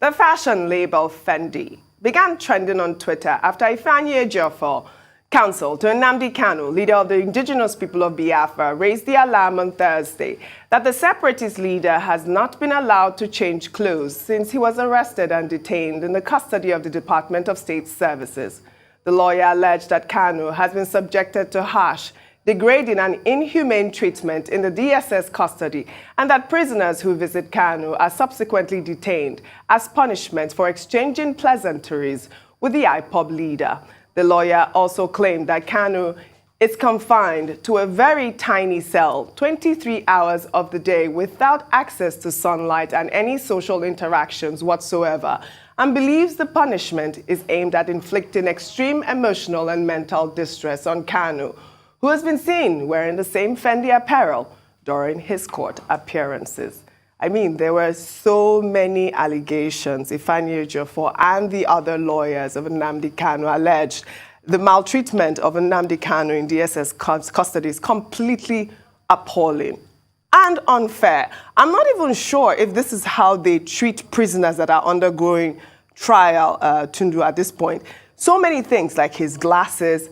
The fashion label Fendi began trending on Twitter after Ifeanyi Ejiofor, counsel to Nnamdi Kanu, leader of the indigenous people of Biafra, raised the alarm on Thursday that the separatist leader has not been allowed to change clothes since he was arrested and detained in the custody of the Department of State Services. The lawyer alleged that Kanu has been subjected to harsh, degrading and inhumane treatment in the DSS custody, and that prisoners who visit Kanu are subsequently detained as punishment for exchanging pleasantries with the IPOB leader. The lawyer also claimed that Kanu is confined to a very tiny cell, 23 hours of the day, without access to sunlight and any social interactions whatsoever, and believes the punishment is aimed at inflicting extreme emotional and mental distress on Kanu, who has been seen wearing the same Fendi apparel during his court appearances. I mean, there were so many allegations. Ifeanyi Ejiofor and the other lawyers of Nnamdi Kanu alleged the maltreatment of Nnamdi Kanu in DSS custody is completely appalling and unfair. I'm not even sure if this is how they treat prisoners that are undergoing trial, Tundu, at this point. So many things like his glasses,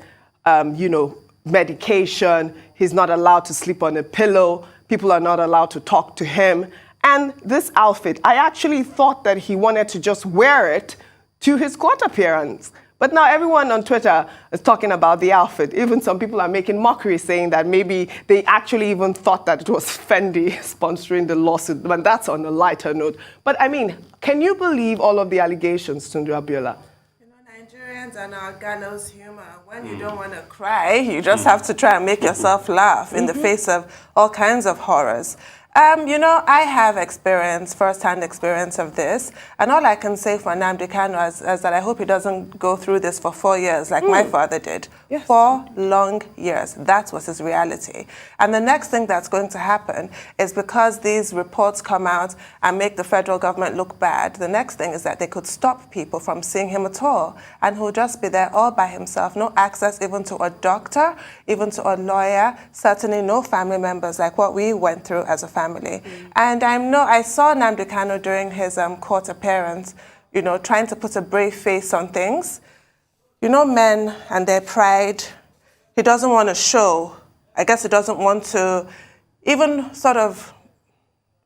medication, he's not allowed to sleep on a pillow, people are not allowed to talk to him. And this outfit, I actually thought that he wanted to just wear it to his court appearance. But now everyone on Twitter is talking about the outfit. Even some people are making mockery, saying that maybe they actually even thought that it was Fendi sponsoring the lawsuit. But that's on a lighter note. But I mean, can you believe all of the allegations, Tundu Abiola? Nigerians and our gallows humor. When you don't want to cry, you just have to try and make yourself laugh in the face of all kinds of horrors. I have first-hand experience of this, and all I can say for Nnamdi Kanu is that I hope he doesn't go through this for 4 years like my father did. Yes. 4 long years. That was his reality. And the next thing that's going to happen is, because these reports come out and make the federal government look bad, the next thing is that they could stop people from seeing him at all, and he'll just be there all by himself, no access even to a doctor, even to a lawyer, certainly no family members like what we went through as a family. And I saw Nnamdi Kanu during his court appearance, trying to put a brave face on things. Men and their pride, he doesn't want to show. I guess he doesn't want to even sort of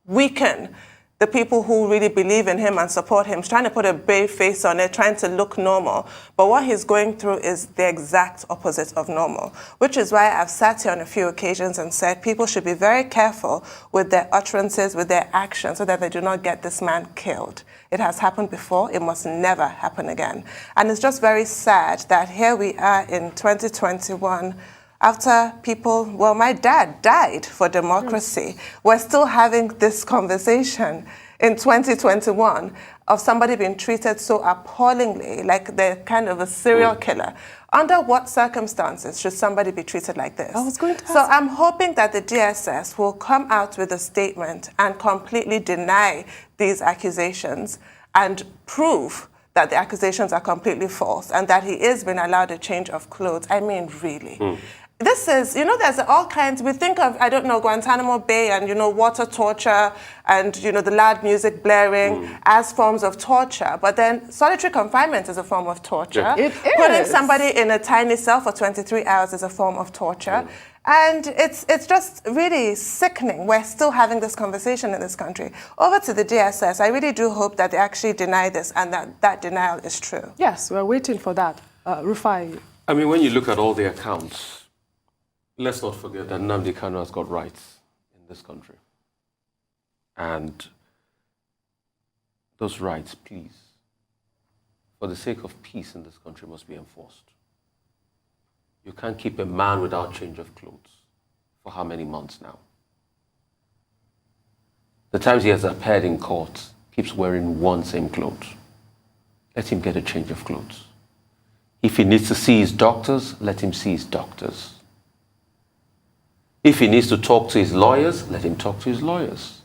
weaken the people who really believe in him and support him. He's trying to put a brave face on it, trying to look normal. But what he's going through is the exact opposite of normal, which is why I've sat here on a few occasions and said people should be very careful with their utterances, with their actions, so that they do not get this man killed. It has happened before. It must never happen again. And it's just very sad that here we are in 2021, after my dad died for democracy. We're still having this conversation in 2021 of somebody being treated so appallingly, like they're kind of a serial killer. Under what circumstances should somebody be treated like this? I was going to ask. So I'm hoping that the DSS will come out with a statement and completely deny these accusations and prove that the accusations are completely false and that he is being allowed a change of clothes. I mean, really. This is, there's all kinds. We think of, Guantanamo Bay and, water torture and, the loud music blaring as forms of torture. But then solitary confinement is a form of torture. Yeah. It is. Putting somebody in a tiny cell for 23 hours is a form of torture. And it's just really sickening. We're still having this conversation in this country. Over to the DSS, I really do hope that they actually deny this and that denial is true. Yes, we're waiting for that. Rufai. I mean, when you look at all the accounts, let's not forget that Nnamdi Kanu has got rights in this country. And those rights, please, for the sake of peace in this country, must be enforced. You can't keep a man without change of clothes for how many months now? The times he has appeared in court, keeps wearing one same clothes. Let him get a change of clothes. If he needs to see his doctors, let him see his doctors. If he needs to talk to his lawyers, let him talk to his lawyers.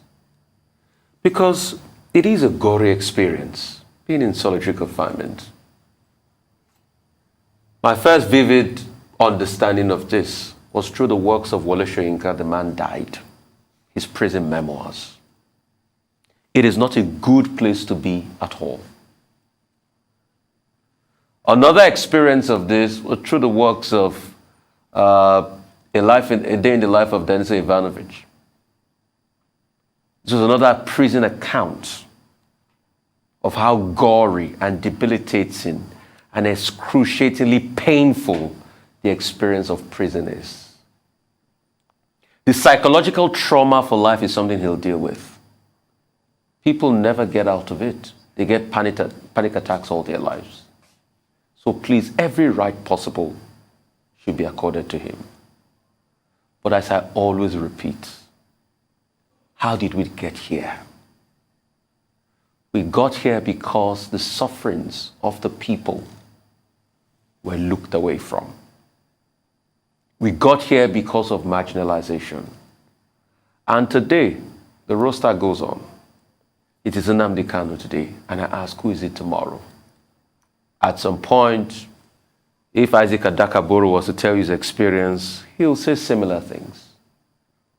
Because it is a gory experience, being in solitary confinement. My first vivid understanding of this was through the works of Wole Soyinka, The Man Died, his prison memoirs. It is not a good place to be at all. Another experience of this was through the works of a day in the life of Denzel Ivanovich. This was another prison account of how gory and debilitating and excruciatingly painful the experience of prison is. The psychological trauma for life is something he'll deal with. People never get out of it. They get panic attacks all their lives. So please, every right possible should be accorded to him. But as I always repeat, how did we get here? We got here because the sufferings of the people were looked away from. We got here because of marginalization. And today, the roster goes on. It is Nnamdi Kanu today, and I ask, who is it tomorrow? At some point, if Isaac Adakaboro was to tell you his experience, he'll say similar things.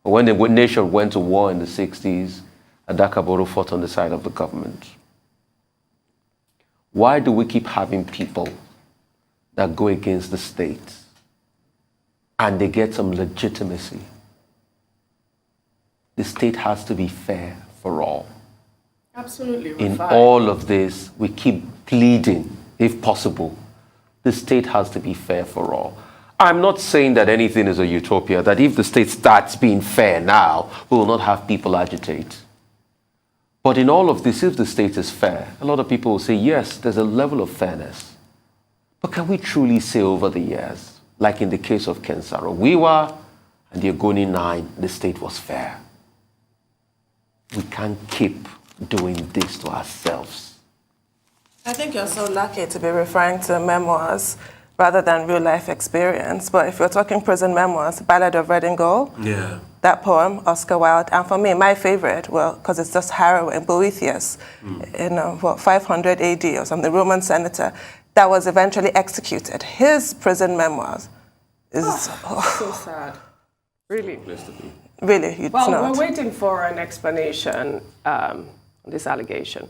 But when the nation went to war in the 60s, Adakaboro fought on the side of the government. Why do we keep having people that go against the state and they get some legitimacy? The state has to be fair for all. Absolutely. In all of this, we keep pleading, if possible, the state has to be fair for all. I'm not saying that anything is a utopia, that if the state starts being fair now, we will not have people agitate. But in all of this, if the state is fair, a lot of people will say, yes, there's a level of fairness. But can we truly say over the years, like in the case of Ken Saro-Wiwa and the Ogoni 9, the state was fair? We can't keep doing this to ourselves. I think you're so lucky to be referring to memoirs rather than real life experience. But if you're talking prison memoirs, Ballad of Red and Gold, Yeah. that poem, Oscar Wilde, and for me, my favorite, well, because it's just harrowing, Boethius, in 500 AD or something, the Roman senator, that was eventually executed. His prison memoirs is So sad. Really. really, it's Well, not. we're waiting for an explanation on this allegation.